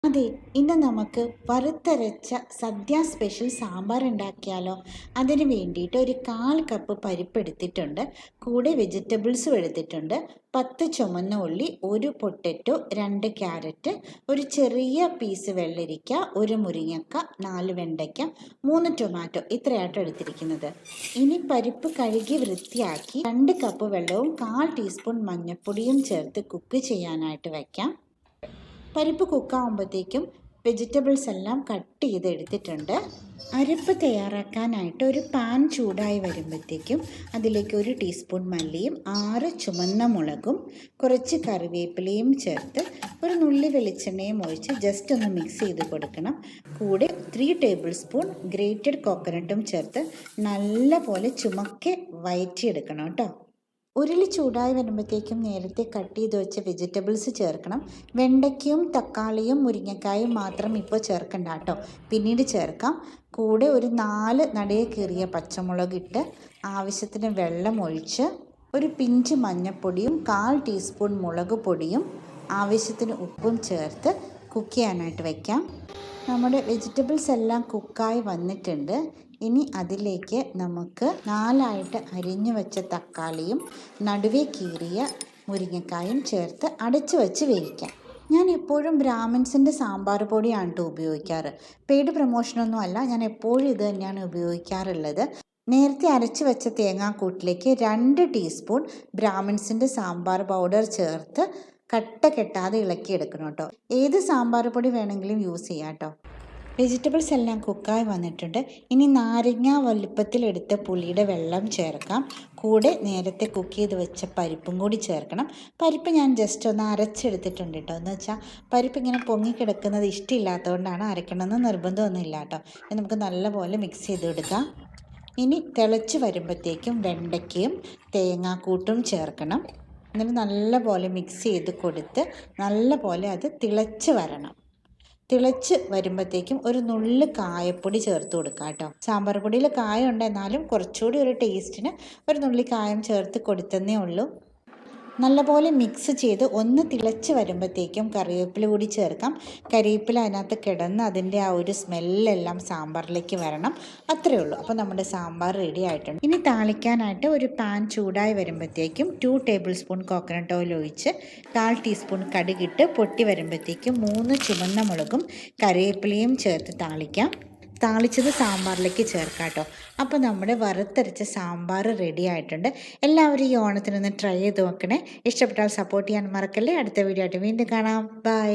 അതെ, ഇന്ന് നമുക്ക് വറുത്തരച്ച സദ്യ സ്പെഷ്യൽ സാമ്പാർ ഉണ്ടാക്കിയാലോ? അതിന് വേണ്ടിയിട്ട് ഒരു 1/4 കപ്പ് പരിപ്പ് എടുത്തിട്ടുണ്ട്. കൂടെ വെജിറ്റബിൾസും എടുത്തിട്ടുണ്ട്. 10 ചുമന്ന ഉള്ളി, 1 പൊട്ടറ്റോ, 2 ക്യാരറ്റ്, ഒരു ചെറിയ പീസ് വെള്ളരിക്ക, 1 മുരിങ്ങക്ക, 4 വെണ്ടയ്ക്ക, 3 ടൊമാറ്റോ, ഇത്രയായിട്ട് എടുത്തിരിക്കുന്നത്. ഇനി പരിപ്പ് കഴുകി വൃത്തിയാക്കി 2 കപ്പ് വെള്ളവും 1/4 ടീസ്പൂൺ മഞ്ഞൾപ്പൊടിയും ചേർത്ത് കുക്ക് ചെയ്യാനായിട്ട് വയ്ക്കാം. പരിപ്പ് കുക്കാവുമ്പോഴത്തേക്കും വെജിറ്റബിൾസ് എല്ലാം കട്ട് ചെയ്ത് എടുത്തിട്ടുണ്ട്. അരപ്പ് തയ്യാറാക്കാനായിട്ട് ഒരു പാൻ ചൂടായി വരുമ്പോഴത്തേക്കും അതിലേക്ക് 1 ടീസ്പൂൺ മല്ലിയും 6 ചുമന്ന മുളകും കുറച്ച് കറിവേപ്പിലയും ചേർത്ത് ഒരു നുള്ളി വെളിച്ചെണ്ണയും ഒഴിച്ച് ജസ്റ്റ് ഒന്ന് മിക്സ് ചെയ്ത് കൊടുക്കണം. കൂടെ 3 ടേബിൾ സ്പൂൺ ഗ്രേറ്റഡ് കോക്കനട്ടും ചേർത്ത് നല്ല പോലെ ചുമക്കെ വഴറ്റിയെടുക്കണം കേട്ടോ. ഉരുളി ചൂടായി വരുമ്പോഴത്തേക്കും നേരത്തെ കട്ട് ചെയ്ത് വെച്ച വെജിറ്റബിൾസ് ചേർക്കണം. വെണ്ടയ്ക്കയും തക്കാളിയും മുരിങ്ങക്കായും മാത്രം ഇപ്പോൾ ചേർക്കണ്ട കേട്ടോ, പിന്നീട് ചേർക്കാം. കൂടെ ഒരു 4 നടുവെ കീറിയ പച്ചമുളക് ഇട്ട് ആവശ്യത്തിന് വെള്ളം ഒഴിച്ച് ഒരു പിഞ്ച് മഞ്ഞൾപ്പൊടിയും 1/4 ടീസ്പൂൺ മുളക് പൊടിയും ആവശ്യത്തിന് ഉപ്പും ചേർത്ത് കുക്ക് ചെയ്യാനായിട്ട് വയ്ക്കാം. നമ്മുടെ വെജിറ്റബിൾസ് എല്ലാം കുക്കായി വന്നിട്ടുണ്ട്. ഇനി അതിലേക്ക് നമുക്ക് 4 അരിഞ്ഞു വെച്ച തക്കാളിയും നടുവേ കീറിയ മുരിങ്ങക്കായും ചേർത്ത് അടച്ചു വെച്ച് വേവിക്കാം. ഞാൻ എപ്പോഴും ബ്രാഹ്മിൻസിൻ്റെ സാമ്പാർ പൊടിയാണ് കേട്ടോ ഉപയോഗിക്കാറ്. പെയ്ഡ് പ്രൊമോഷനൊന്നും അല്ല, ഞാൻ എപ്പോഴും ഇത് തന്നെയാണ് ഉപയോഗിക്കാറുള്ളത്. നേരത്തെ അരച്ച് വെച്ച തേങ്ങാക്കൂട്ടിലേക്ക് 2 ടീസ്പൂൺ ബ്രാഹ്മിൻസിൻ്റെ സാമ്പാർ പൗഡർ ചേർത്ത് കട്ട കെട്ടാതെ ഇളക്കിയെടുക്കണം കേട്ടോ. ഏത് സാമ്പാർ പൊടി വേണമെങ്കിലും യൂസ് ചെയ്യാം കേട്ടോ. വെജിറ്റബിൾസ് എല്ലാം കുക്കായി വന്നിട്ടുണ്ട്. ഇനി നാരങ്ങ വലുപ്പത്തിലെടുത്ത പുളിയുടെ വെള്ളം ചേർക്കാം. കൂടെ നേരത്തെ കുക്ക് ചെയ്ത് വെച്ച പരിപ്പും കൂടി ചേർക്കണം. പരിപ്പ് ഞാൻ ജസ്റ്റ് ഒന്ന് അരച്ചെടുത്തിട്ടുണ്ട് കേട്ടോ. എന്ന് വെച്ചാൽ പരിപ്പ് ഇങ്ങനെ പൊങ്ങിക്കിടക്കുന്നത് ഇഷ്ടമില്ലാത്തതുകൊണ്ടാണ്, അരക്കണമെന്ന് നിർബന്ധമൊന്നുമില്ല കേട്ടോ. നമുക്ക് നല്ലപോലെ മിക്സ് ചെയ്ത് കൊടുക്കാം. ഇനി തിളച്ച് വരുമ്പോഴത്തേക്കും വെണ്ടയ്ക്കയും തേങ്ങാക്കൂട്ടും ചേർക്കണം. എന്നിട്ട് നല്ലപോലെ മിക്സ് ചെയ്ത് കൊടുത്ത് നല്ലപോലെ അത് തിളച്ച് വരണം. തിളച്ച് വരുമ്പോഴത്തേക്കും ഒരു നുള്ള് കായപ്പൊടി ചേർത്ത് കൊടുക്കുക കേട്ടോ. സാമ്പാർ പൊടിയിൽ കായം ഉണ്ട്, എന്നാലും കുറച്ചുകൂടി ഒരു ടേസ്റ്റിന് ഒരു നുള്ളി കായം ചേർത്ത് കൊടുത്തന്നേ ഉള്ളൂ. നല്ലപോലെ മിക്സ് ചെയ്ത് ഒന്ന് തിളച്ച് വരുമ്പോഴത്തേക്കും കറിവേപ്പില കൂടി ചേർക്കാം. കറിവേപ്പില അതിനകത്ത് കിടന്ന് അതിൻ്റെ ആ ഒരു സ്മെല്ലെല്ലാം സാമ്പാറിലേക്ക് വരണം. അത്രയേ ഉള്ളൂ. അപ്പോൾ നമ്മുടെ സാമ്പാർ റെഡി ആയിട്ടുണ്ട്. ഇനി താളിക്കാനായിട്ട് ഒരു പാൻ ചൂടായി വരുമ്പോഴത്തേക്കും 2 ടേബിൾ സ്പൂൺ കോക്കനട്ട് ഓയിൽ ഒഴിച്ച് 1/4 ടീസ്പൂൺ കടുകിട്ട് പൊട്ടി വരുമ്പോഴത്തേക്കും 3 ചുമന്ന മുളകും കറിവേപ്പിലയും ചേർത്ത് താളിക്കാം. താളിച്ചത് സാമ്പാറിലേക്ക് ചേർക്കാം കേട്ടോ. അപ്പോൾ നമ്മുടെ വറുത്തരച്ച സാമ്പാർ റെഡി ആയിട്ടുണ്ട്. എല്ലാവരും ഈ ഓണത്തിനൊന്ന് ട്രൈ ചെയ്ത് നോക്കണേ. ഇഷ്ടപ്പെട്ടാൽ സപ്പോർട്ട് ചെയ്യാൻ മറക്കല്ലേ. അടുത്ത വീഡിയോ ആയിട്ട് വീണ്ടും കാണാം. ബൈ.